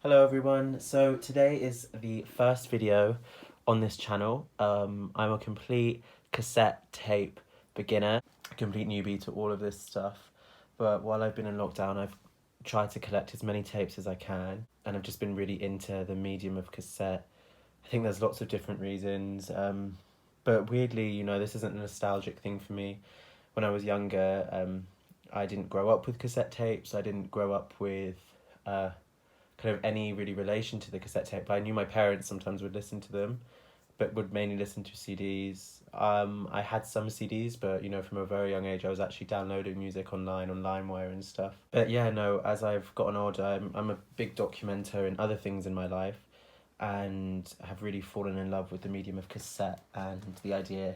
Hello everyone, so today is the first video on this channel. I'm a complete cassette tape beginner, a complete newbie to all of this stuff, but while I've been in lockdown I've tried to collect as many tapes as I can, and I've just been really into the medium of cassette. I think there's lots of different reasons, but weirdly, this isn't a nostalgic thing for me. When I was younger, I didn't grow up with cassette tapes, I didn't grow up with kind of any really relation to the cassette tape, but I knew my parents sometimes would listen to them, but would mainly listen to CDs. I had some CDs, but from a very young age I was actually downloading music online on LimeWire and stuff. But yeah, no, as I've gotten older, I'm a big documenter in other things in my life, and have really fallen in love with the medium of cassette and the idea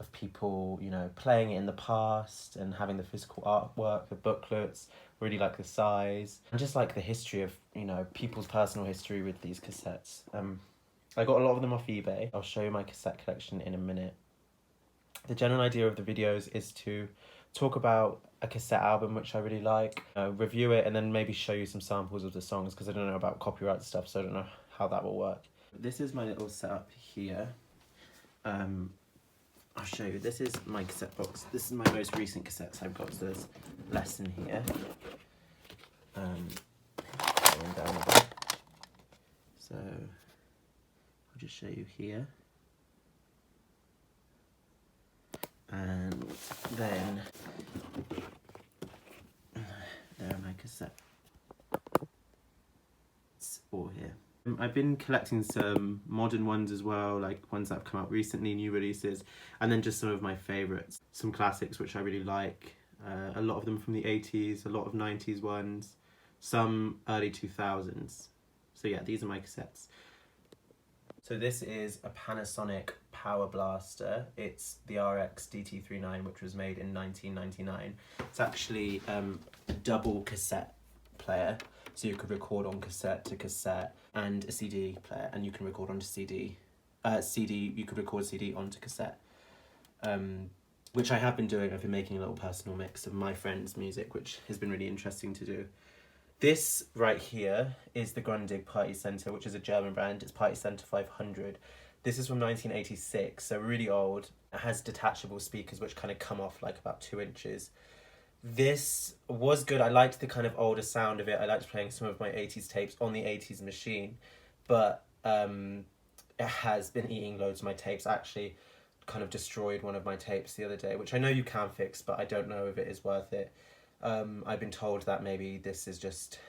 of people, playing it in the past and having the physical artwork, the booklets, really like the size, and just like the history of, people's personal history with these cassettes. I got a lot of them off eBay. I'll show you my cassette collection in a minute. The general idea of the videos is to talk about a cassette album which I really like, review it, and then maybe show you some samples of the songs, because I don't know about copyright stuff, so I don't know how that will work. This is my little setup here. I'll show you. This is my cassette box. This is my most recent cassettes I've got, so there's less in here. Going down a bit. So I'll just show you here. And then there are my cassettes all here. I've been collecting some modern ones as well, like ones that have come out recently, new releases, and then just some of my favourites. Some classics which I really like, a lot of them from the 80s, a lot of 90s ones, some early 2000s. So yeah, these are my cassettes. So this is a Panasonic Power Blaster. It's the RX DT39, which was made in 1999. It's actually a double cassette player, so you could record on cassette to cassette, and a CD player, and you can record onto CD. You could record CD onto cassette, which I have been doing. I've been making a little personal mix of my friends' music, which has been really interesting to do. This right here is the Grundig Party Center, which is a German brand. It's Party Center 500. This is from 1986, so really old. It has detachable speakers which kind of come off like about 2 inches. This was good. I liked the kind of older sound of it. I liked playing some of my 80s tapes on the 80s machine, but it has been eating loads of my tapes. I actually kind of destroyed one of my tapes the other day, which I know you can fix, but I don't know if it is worth it. I've been told that maybe this is just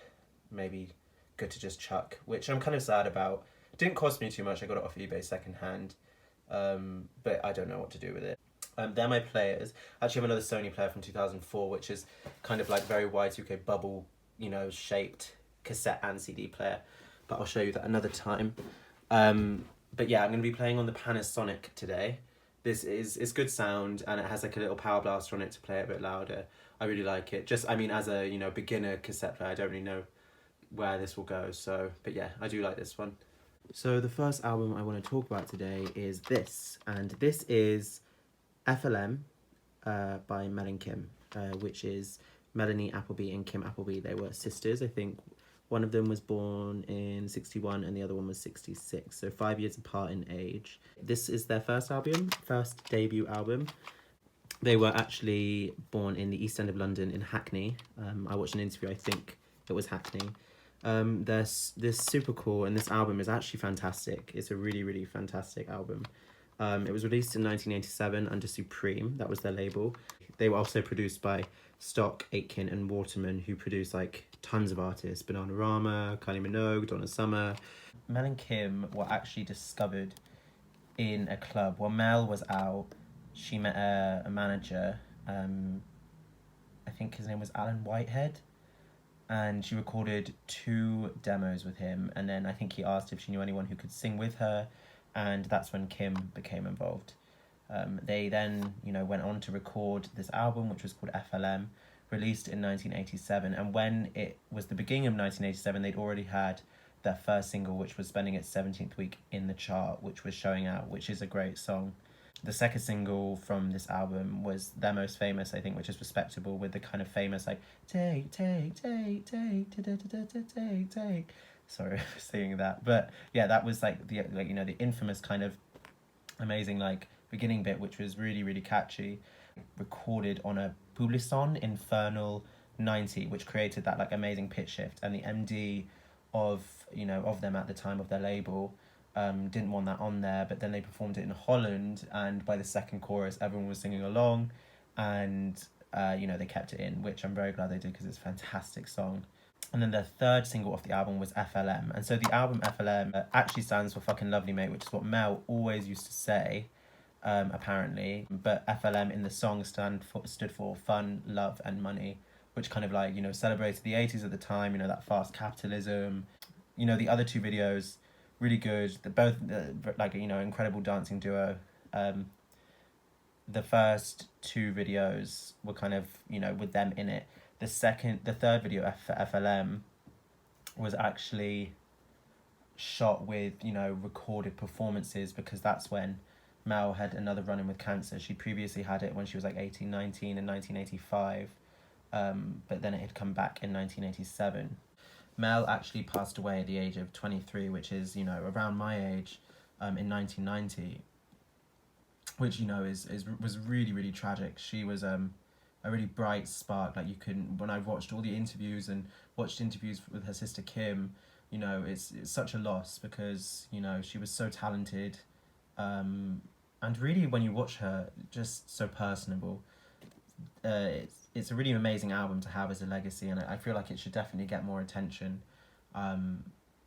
good to just chuck, which I'm kind of sad about. It didn't cost me too much. I got it off eBay secondhand, but I don't know what to do with it. They're my players. I actually have another Sony player from 2004, which is kind of like very Y2K bubble, shaped cassette and CD player, but I'll show you that another time. But yeah, I'm going to be playing on the Panasonic today. It's good sound, and it has like a little power blaster on it to play it a bit louder. I really like it. Just, as a, beginner cassette player, I don't really know where this will go, so, but yeah, I do like this one. So the first album I want to talk about today is this, and this is F.L.M. By Mel and Kim, which is Melanie Appleby and Kim Appleby. They were sisters. I think one of them was born in 61 and the other one was 66, so 5 years apart in age. This is their first debut album. They were actually born in the East End of London in Hackney. I watched an interview, I think it was Hackney. They're super cool, and this album is actually fantastic. It's a really, really fantastic album. It was released in 1987 under Supreme, that was their label. They were also produced by Stock, Aitken and Waterman, who produced like tons of artists, Bananarama, Kylie Minogue, Donna Summer. Mel and Kim were actually discovered in a club. While Mel was out, she met a manager, I think his name was Alan Whitehead, and she recorded 2 demos with him, and then I think he asked if she knew anyone who could sing with her, and that's when Kim became involved. They then, went on to record this album, which was called F.L.M, released in 1987, and when it was the beginning of 1987, they'd already had their first single, which was spending its 17th week in the chart, which was Showing Out, which is a great song. The second single from this album was their most famous, I think, which is Respectable, with the kind of famous, like, take, take, take, take, take, take, take, take, Sorry for saying that. But yeah, that was like the the infamous kind of amazing like beginning bit, which was really, really catchy, recorded on a Publison Infernal 90, which created that like amazing pitch shift. And the MD of of them at the time, of their label, didn't want that on there, but then they performed it in Holland, and by the second chorus everyone was singing along, and they kept it in, which I'm very glad they did because it's a fantastic song. And then the third single off the album was F.L.M. And so the album F.L.M. Actually stands for fucking lovely mate, which is what Mel always used to say, apparently. But F.L.M. in the song stood for fun, love, and money, which kind of like, celebrated the 80s at the time, that fast capitalism. The other two videos, really good. They're both like, incredible dancing duo. The first two videos were kind of, with them in it. The third video for F.L.M. was actually shot with, recorded performances, because that's when Mel had another run-in with cancer. She previously had it when she was like 18, 19 in 1985, but then it had come back in 1987. Mel actually passed away at the age of 23, which is, around my age, in 1990, which, was really, really tragic. She was a really bright spark. Like, when I've watched all the interviews and watched interviews with her sister Kim, it's such a loss, because, she was so talented, and really, when you watch her, just so personable. It's a really amazing album to have as a legacy, and I feel like it should definitely get more attention,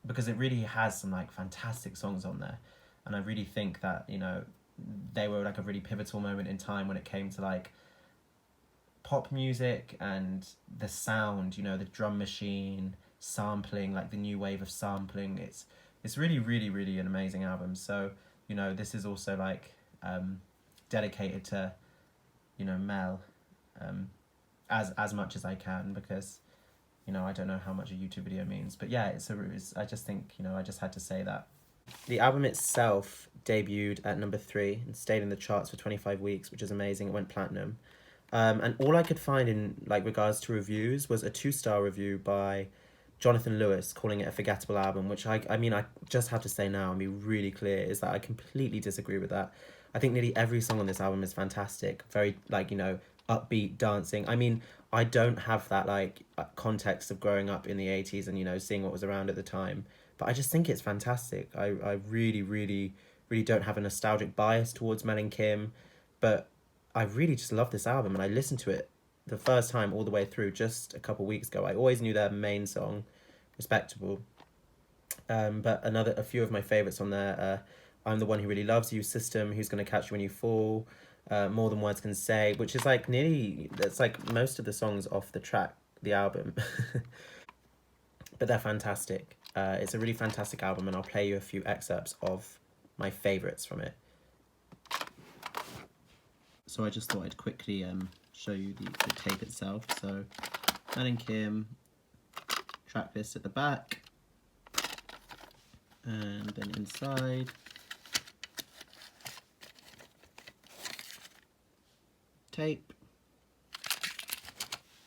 because it really has some like fantastic songs on there, and I really think that they were like a really pivotal moment in time when it came to like pop music and the sound, the drum machine, sampling, like the new wave of sampling. It's really, really, really an amazing album. So, this is also like dedicated to, Mel, as much as I can, because, I don't know how much a YouTube video means. But yeah, I just think, I just had to say that. The album itself debuted at number 3 and stayed in the charts for 25 weeks, which is amazing. It went platinum. And all I could find in like regards to reviews was a 2-star review by Jonathan Lewis, calling it a forgettable album, which I just have to say now and be really clear, is that I completely disagree with that. I think nearly every song on this album is fantastic. Very like, upbeat dancing. I don't have that like context of growing up in the 80s and, seeing what was around at the time. But I just think it's fantastic. I really, really, really don't have a nostalgic bias towards Mel and Kim, but I really just love this album, and I listened to it the first time all the way through just a couple weeks ago. I always knew their main song, Respectable, but a few of my favourites on there, I'm the One Who Really Loves You, System, Who's Gonna Catch You When You Fall, More Than Words Can Say, which is like that's like most of the songs off the album, but they're fantastic. It's a really fantastic album, and I'll play you a few excerpts of my favourites from it. So I just thought I'd quickly show you the tape itself. So Mel and Kim, track list at the back, and then inside, tape,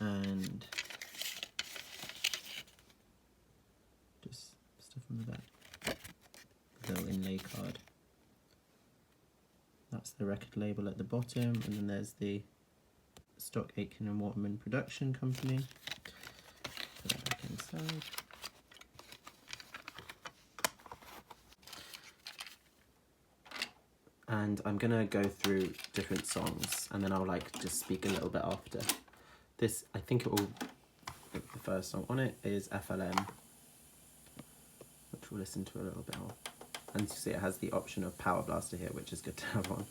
and just stuff on the back, little inlay card. That's the record label at the bottom, and then there's the Stock Aitken and Waterman production company. Put that back inside. And I'm gonna go through different songs, and then I'll like just speak a little bit after. This, I think it will, the first song on it is F.L.M, which we'll listen to a little bit of. And you see it has the option of Power Blaster here, which is good to have on.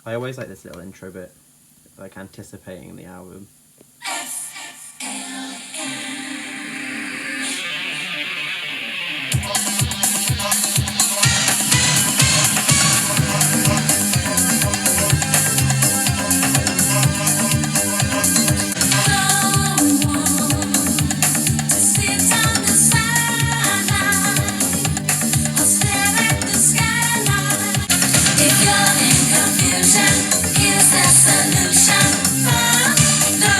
I always like this little intro bit, like anticipating the album. If you're in confusion, here's the solution. Follow the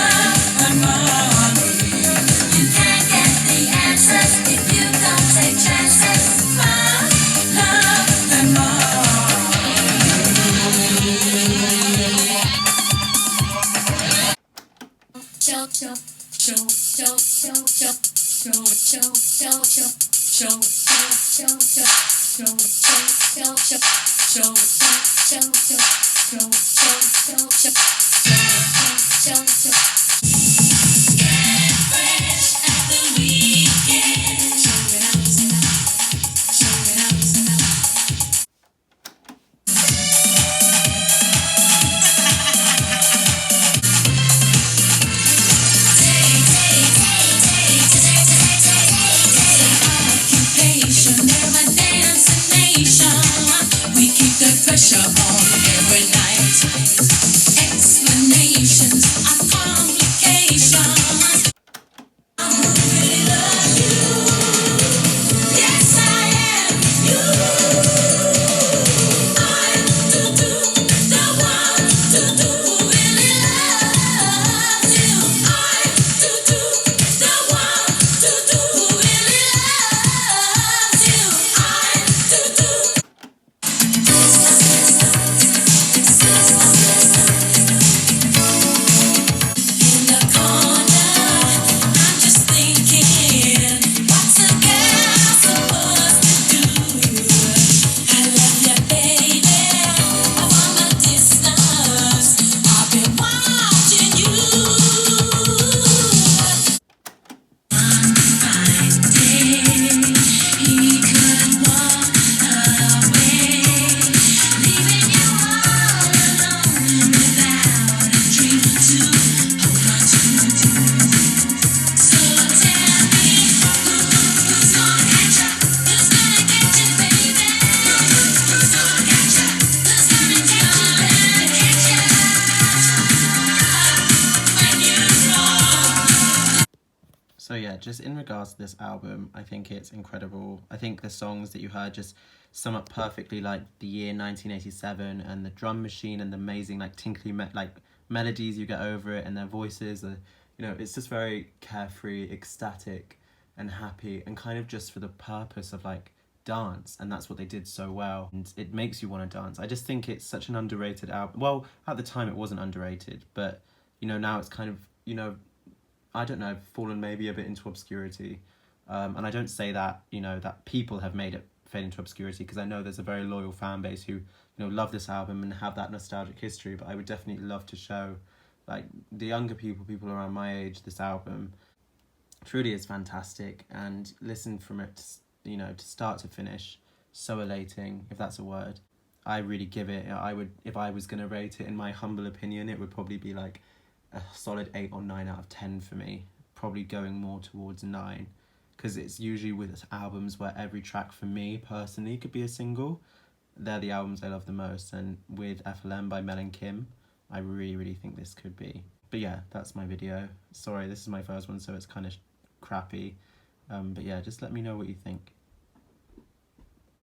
So yeah, just in regards to this album, I think it's incredible. I think the songs that you heard just sum up perfectly like the year 1987 and the drum machine and the amazing like tinkly melodies you get over it and their voices. It's just very carefree, ecstatic and happy and kind of just for the purpose of like dance, and that's what they did so well, and it makes you want to dance. I just think it's such an underrated album. Well, at the time it wasn't underrated, but now it's kind of I don't know, fallen maybe a bit into obscurity. And I don't say that, that people have made it fade into obscurity, because I know there's a very loyal fan base who, love this album and have that nostalgic history, but I would definitely love to show, like, the younger people around my age, this album truly is fantastic, and listen from it, to start to finish, so elating, if that's a word. I really give it, if I was going to rate it, in my humble opinion, it would probably be like a solid 8 or 9 out of 10 for me, probably going more towards 9, because it's usually with albums where every track for me personally could be a single. They're the albums I love the most, and with F.L.M by Mel and Kim, I really think this could be. But yeah, that's my video. Sorry, this is my first one, so it's kind of crappy, but yeah, just let me know what you think.